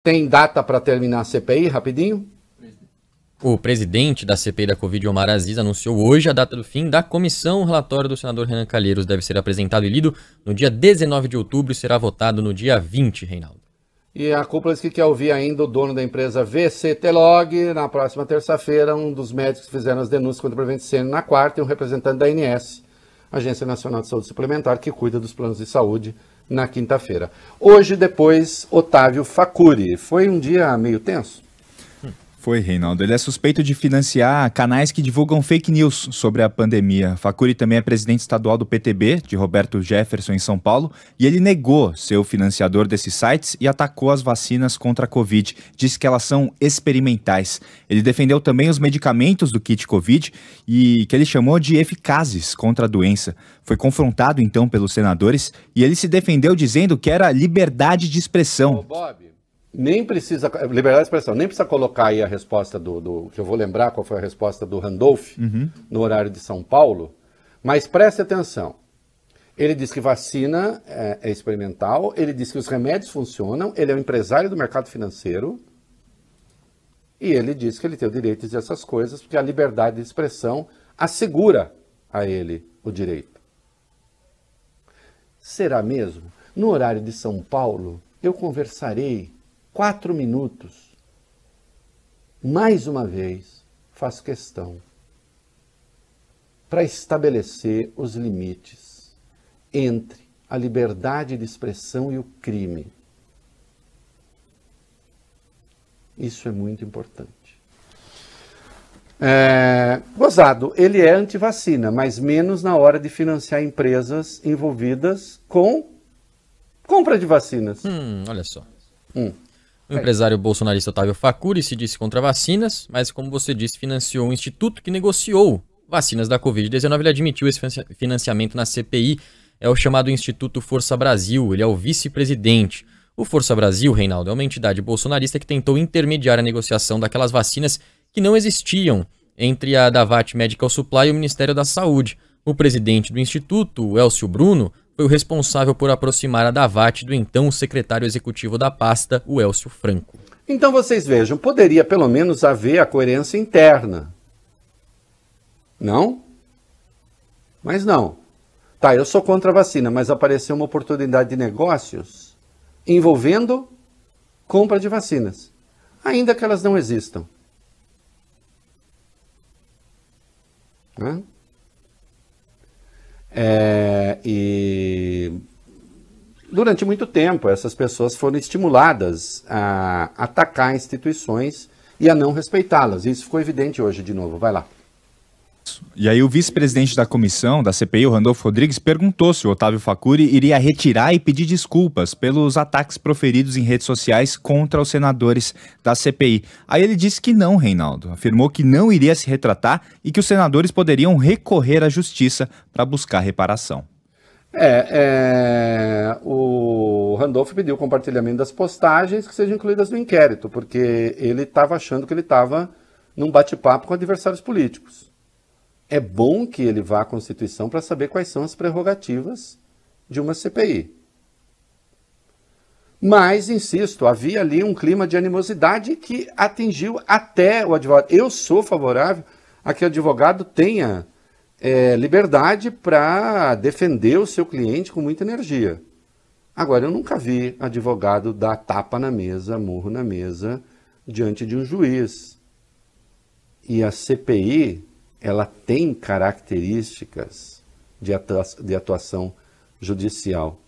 Tem data para terminar a CPI, rapidinho? O presidente da CPI da Covid, Omar Aziz, anunciou hoje a data do fim da comissão. O relatório do senador Renan Calheiros deve ser apresentado e lido no dia 19 de outubro e será votado no dia 20, Reinaldo. E a cúpula diz que quer ouvir ainda o dono da empresa VCT-Log. Na próxima terça-feira, um dos médicos que fizeram as denúncias contra o Prevent Senior na quarta e um representante da ANS, Agência Nacional de Saúde Suplementar, que cuida dos planos de saúde, na quinta-feira. Hoje, depois, Otávio Facuri. Foi um dia meio tenso? Foi, Reinaldo. Ele é suspeito de financiar canais que divulgam fake news sobre a pandemia. Facuri também é presidente estadual do PTB, de Roberto Jefferson, em São Paulo, e ele negou ser o financiador desses sites e atacou as vacinas contra a Covid. Disse que elas são experimentais. Ele defendeu também os medicamentos do kit Covid e que ele chamou de eficazes contra a doença. Foi confrontado, então, pelos senadores e ele se defendeu dizendo que era liberdade de expressão. Ô, Bob, nem precisa, liberdade de expressão, nem precisa colocar aí a resposta que eu vou lembrar qual foi a resposta do Randolph, no horário de São Paulo, mas preste atenção. Ele diz que vacina é experimental, ele diz que os remédios funcionam, ele é um empresário do mercado financeiro e ele diz que ele tem o direito de dizer essas coisas porque a liberdade de expressão assegura a ele o direito. Será mesmo? No horário de São Paulo, eu conversarei 4 minutos. Mais uma vez, faço questão para estabelecer os limites entre a liberdade de expressão e o crime. Isso é muito importante. Gozado, ele é antivacina, mas menos na hora de financiar empresas envolvidas com compra de vacinas. Olha só. O empresário bolsonarista Otávio Facuri se disse contra vacinas, mas, como você disse, financiou um instituto que negociou vacinas da Covid-19. Ele admitiu esse financiamento na CPI. É o chamado Instituto Força Brasil. Ele é o vice-presidente. O Força Brasil, Reinaldo, é uma entidade bolsonarista que tentou intermediar a negociação daquelas vacinas que não existiam entre a Davat Medical Supply e o Ministério da Saúde. O presidente do instituto, o Elcio Bruno, foi o responsável por aproximar a Davat do então secretário executivo da pasta, o Elcio Franco. Então vocês vejam, poderia pelo menos haver a coerência interna. Não? Mas não. Tá, eu sou contra a vacina, mas apareceu uma oportunidade de negócios envolvendo compra de vacinas, ainda que elas não existam. E durante muito tempo essas pessoas foram estimuladas a atacar instituições e a não respeitá-las. Isso ficou evidente hoje de novo. Vai lá. E aí o vice-presidente da comissão, da CPI, o Randolfo Rodrigues, perguntou se o Otávio Facuri iria retirar e pedir desculpas pelos ataques proferidos em redes sociais contra os senadores da CPI. Aí ele disse que não, Reinaldo. Afirmou que não iria se retratar e que os senadores poderiam recorrer à justiça para buscar reparação. O Randolfo pediu o compartilhamento das postagens que sejam incluídas no inquérito, porque ele estava achando que ele estava num bate-papo com adversários políticos. É bom que ele vá à Constituição para saber quais são as prerrogativas de uma CPI. Mas, insisto, havia ali um clima de animosidade que atingiu até o advogado. Eu sou favorável a que o advogado tenha liberdade para defender o seu cliente com muita energia. Agora, eu nunca vi advogado dar tapa na mesa, murro na mesa, diante de um juiz. E a CPI... ela tem características de atuação judicial,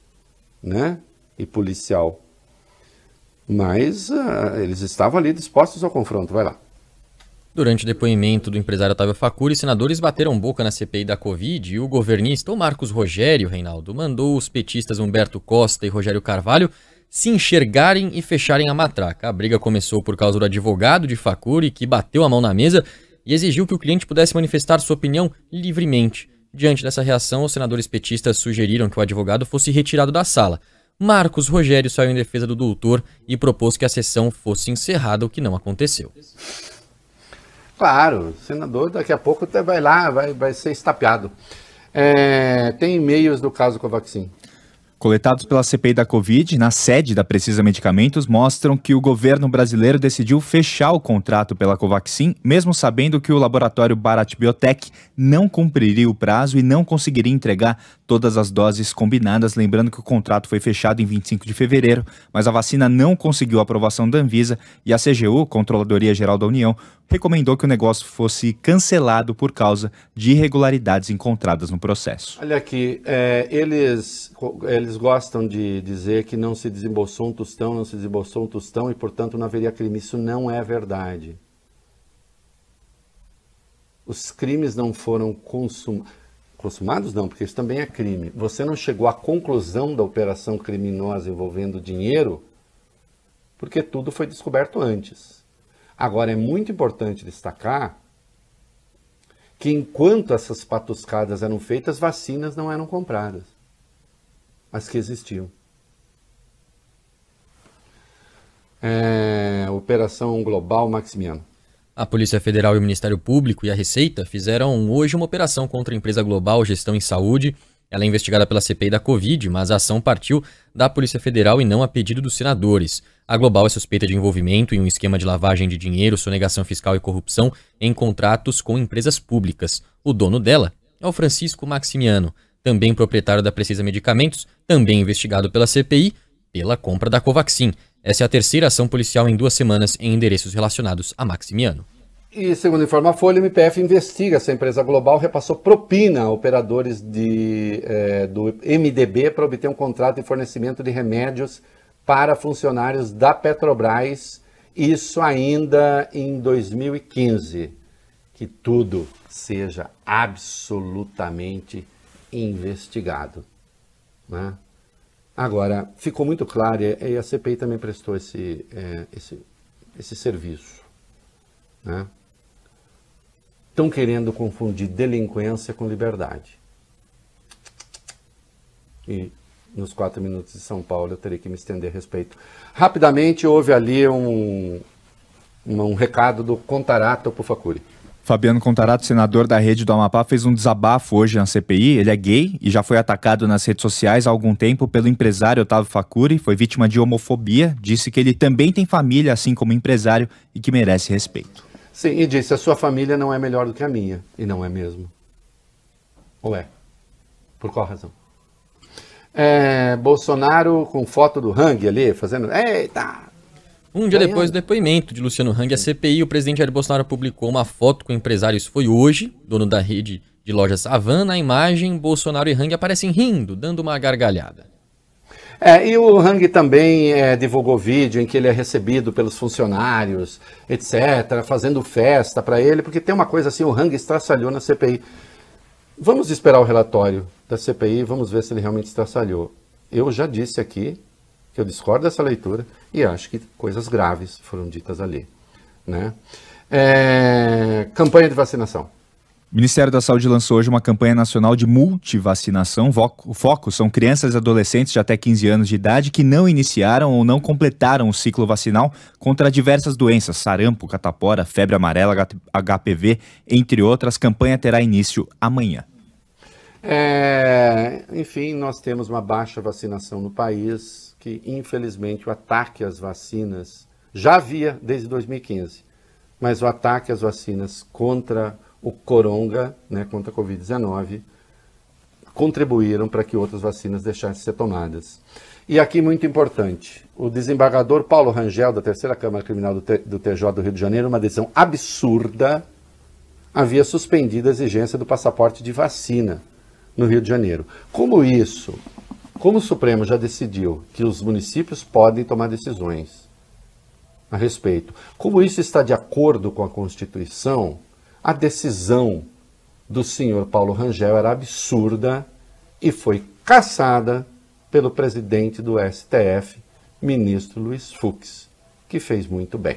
né? E policial. Mas eles estavam ali dispostos ao confronto. Vai lá. Durante o depoimento do empresário Otávio Facuri, senadores bateram boca na CPI da Covid e o governista, o Marcos Rogério, Reinaldo, mandou os petistas Humberto Costa e Rogério Carvalho se enxergarem e fecharem a matraca. A briga começou por causa do advogado de Facuri, que bateu a mão na mesa e exigiu que o cliente pudesse manifestar sua opinião livremente. Diante dessa reação, os senadores petistas sugeriram que o advogado fosse retirado da sala. Marcos Rogério saiu em defesa do doutor e propôs que a sessão fosse encerrada, o que não aconteceu. Claro, o senador daqui a pouco até vai lá, vai ser estapeado. Tem e-mails do caso Covaxin. Coletados pela CPI da Covid, na sede da Precisa Medicamentos, mostram que o governo brasileiro decidiu fechar o contrato pela Covaxin, mesmo sabendo que o laboratório Bharat Biotech não cumpriria o prazo e não conseguiria entregar todas as doses combinadas. Lembrando que o contrato foi fechado em 25 de fevereiro, mas a vacina não conseguiu a aprovação da Anvisa e a CGU, Controladoria Geral da União, recomendou que o negócio fosse cancelado por causa de irregularidades encontradas no processo. Olha aqui, eles gostam de dizer que não se desembolsou um tostão, e, portanto, não haveria crime. Isso não é verdade. Os crimes não foram consumados, não, porque isso também é crime. Você não chegou à conclusão da operação criminosa envolvendo dinheiro, porque tudo foi descoberto antes. Agora, é muito importante destacar que enquanto essas patuscadas eram feitas, vacinas não eram compradas, mas que existiam. Operação Global Maximiano. A Polícia Federal e o Ministério Público e a Receita fizeram hoje uma operação contra a empresa Global Gestão em Saúde. Ela é investigada pela CPI da Covid, mas a ação partiu da Polícia Federal e não a pedido dos senadores. A Global é suspeita de envolvimento em um esquema de lavagem de dinheiro, sonegação fiscal e corrupção em contratos com empresas públicas. O dono dela é o Francisco Maximiano, também proprietário da Precisa Medicamentos, também investigado pela CPI pela compra da Covaxin. Essa é a terceira ação policial em 2 semanas em endereços relacionados a Maximiano. E, segundo informa a Folha, o MPF investiga se a empresa Global repassou propina a operadores do MDB para obter um contrato de fornecimento de remédios para funcionários da Petrobras, isso ainda em 2015. Que tudo seja absolutamente investigado, né? Agora, ficou muito claro, e a CPI também prestou esse serviço, né? Estão querendo confundir delinquência com liberdade. E nos 4 minutos de São Paulo eu terei que me estender a respeito. Rapidamente, houve ali um recado do Contarato pro Facuri. Fabiano Contarato, senador da Rede do Amapá, fez um desabafo hoje na CPI. Ele é gay e já foi atacado nas redes sociais há algum tempo pelo empresário Otávio Facuri. Foi vítima de homofobia. Disse que ele também tem família, assim como empresário, e que merece respeito. Sim, e disse, a sua família não é melhor do que a minha. E não é mesmo. Ou é? Por qual razão? Bolsonaro com foto do Hang ali, fazendo... Eita! Um dia depois do depoimento de Luciano Hang à CPI, o presidente Jair Bolsonaro publicou uma foto com o empresário. Isso foi hoje, dono da rede de lojas Havan. Na imagem, Bolsonaro e Hang aparecem rindo, dando uma gargalhada. E o Hang também divulgou vídeo em que ele é recebido pelos funcionários, etc., fazendo festa para ele, porque tem uma coisa assim, o Hang estraçalhou na CPI. Vamos esperar o relatório da CPI, vamos ver se ele realmente estraçalhou. Eu já disse aqui que eu discordo dessa leitura e acho que coisas graves foram ditas ali, né? Campanha de vacinação. O Ministério da Saúde lançou hoje uma campanha nacional de multivacinação. O foco são crianças e adolescentes de até 15 anos de idade que não iniciaram ou não completaram o ciclo vacinal contra diversas doenças, sarampo, catapora, febre amarela, HPV, entre outras. A campanha terá início amanhã. Enfim, nós temos uma baixa vacinação no país, que infelizmente o ataque às vacinas já havia desde 2015, mas o ataque às vacinas contra o coronga, né, contra a Covid-19, contribuíram para que outras vacinas deixassem de ser tomadas. E aqui, muito importante, o desembargador Paulo Rangel, da Terceira Câmara Criminal do TJ do Rio de Janeiro, uma decisão absurda, havia suspendido a exigência do passaporte de vacina no Rio de Janeiro. Como o Supremo já decidiu que os municípios podem tomar decisões a respeito, como isso está de acordo com a Constituição, a decisão do senhor Paulo Rangel era absurda e foi cassada pelo presidente do STF, ministro Luiz Fux, que fez muito bem.